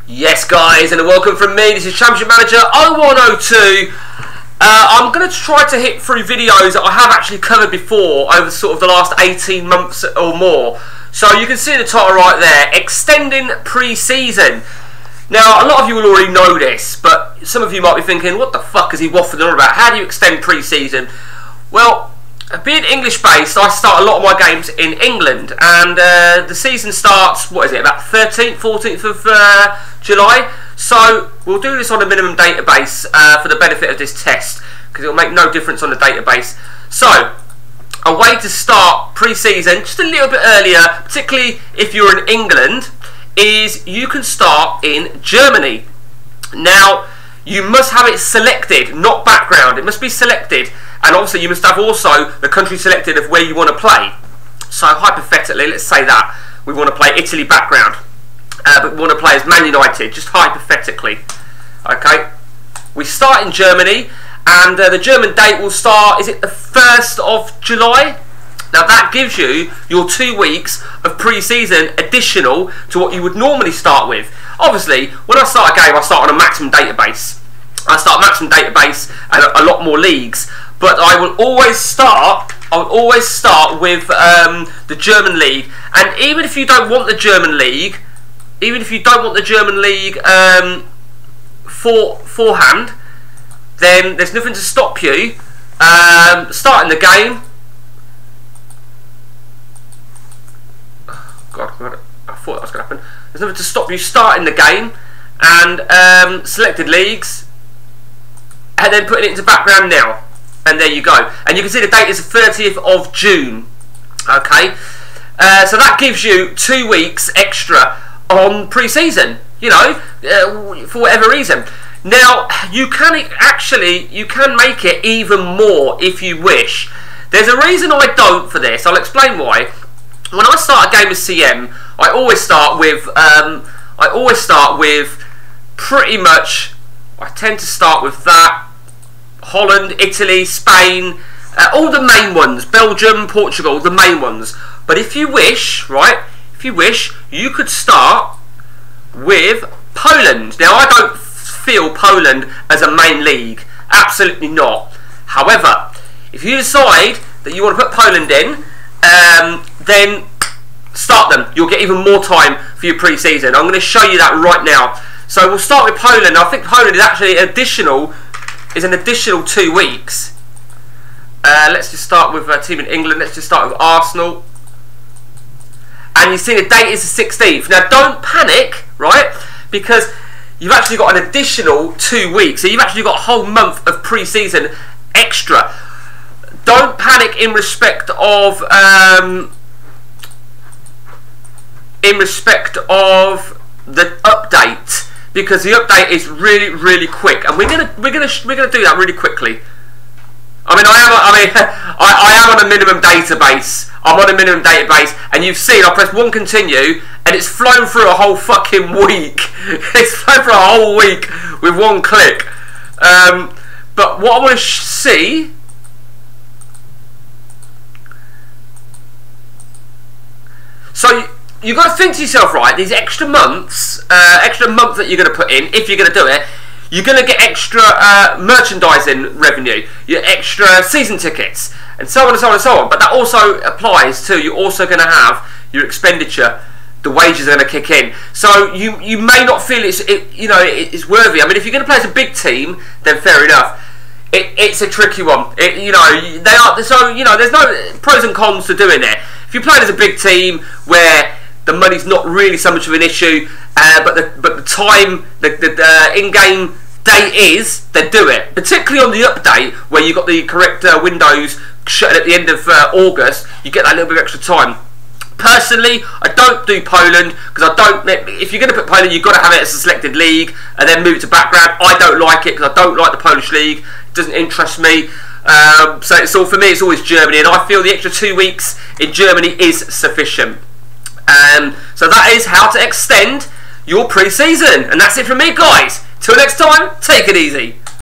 Yes guys, and welcome from me. This is Championship Manager 0102. I'm going to try to hit through videos that I have actually covered before over sort of the last 18 months or more. So you can see the title right there, Extending Pre-Season. Now a lot of you will already know this, but some of you might be thinking, what the fuck is he waffling on about? How do you extend pre-season? Well, being English based, I start a lot of my games in England, and the season starts, what is it, about 13th, 14th of July. So we'll do this on a minimum database for the benefit of this test, because it will make no difference on the database. So a way to start pre-season just a little bit earlier, particularly if you're in England, is you can start in Germany. Now you must have it selected, not background. It must be selected. And obviously you must have also the country selected of where you want to play. So hypothetically, let's say that we want to play Italy background, but we want to play as Man United, just hypothetically. Okay, we start in Germany, and the German date will start, is it the 1st of July? Now that gives you your 2 weeks of pre-season additional to what you would normally start with. Obviously, when I start a game, I start on a maximum database. I start maximum database and a lot more leagues. But I will always start with the German league. And even if you don't want the German league, forehand, then there's nothing to stop you starting the game. God, I thought that was going to happen. There's nothing to stop you starting the game and selected leagues, and then putting it into background now. And there you go. And you can see the date is the 30th of June. Okay, so that gives you 2 weeks extra on pre-season. You know, for whatever reason. Now you can make it even more if you wish. There's a reason I don't for this. I'll explain why. When I start a game of CM, I always start with pretty much. I tend to start with that. Holland, Italy, Spain, all the main ones, Belgium, Portugal, the main ones. But if you wish, right, you could start with Poland. Now I don't feel Poland as a main league, absolutely not. However, if you decide that you want to put Poland in, then start them. You'll get even more time for your pre-season. I'm going to show you that right now. So we'll start with Poland. I think Poland is actually an additional 2 weeks. Let's just start with a team in England. Let's just start with Arsenal. And you see the date is the 16th. Now don't panic, right? Because you've actually got an additional 2 weeks. So you've actually got a whole month of pre-season extra. Don't panic in respect of the update, because the update is really quick, and we're gonna do that really quickly. I mean, I am on a minimum database. I'm on a minimum database, and you've seen I press 1 continue, and it's flown through a whole fucking week. It's flown through a whole week with 1 click. But what I want to see. So you've got to think to yourself, right, these extra months that you're going to put in, if you're going to do it, you're going to get extra merchandising revenue, your extra season tickets, and so on and so on and so on. But that also applies to, you're also going to have your expenditure, the wages are going to kick in. So you may not feel it's worthy. I mean, if you're going to play as a big team, then fair enough. It's a tricky one. There's no pros and cons to doing it. If you're playing as a big team where the money's not really so much of an issue, but the time, the in-game date is, then do it. Particularly on the update, where you've got the correct windows shut at the end of August, you get that little bit of extra time. Personally, I don't do Poland, because if you're going to put Poland, you've got to have it as a selected league, and then move it to background. I don't like it, because I don't like the Polish league. It doesn't interest me. So for me, it's always Germany, and I feel the extra 2 weeks in Germany is sufficient. So that is how to extend your pre-season, and that's it from me, guys. Till next time, take it easy.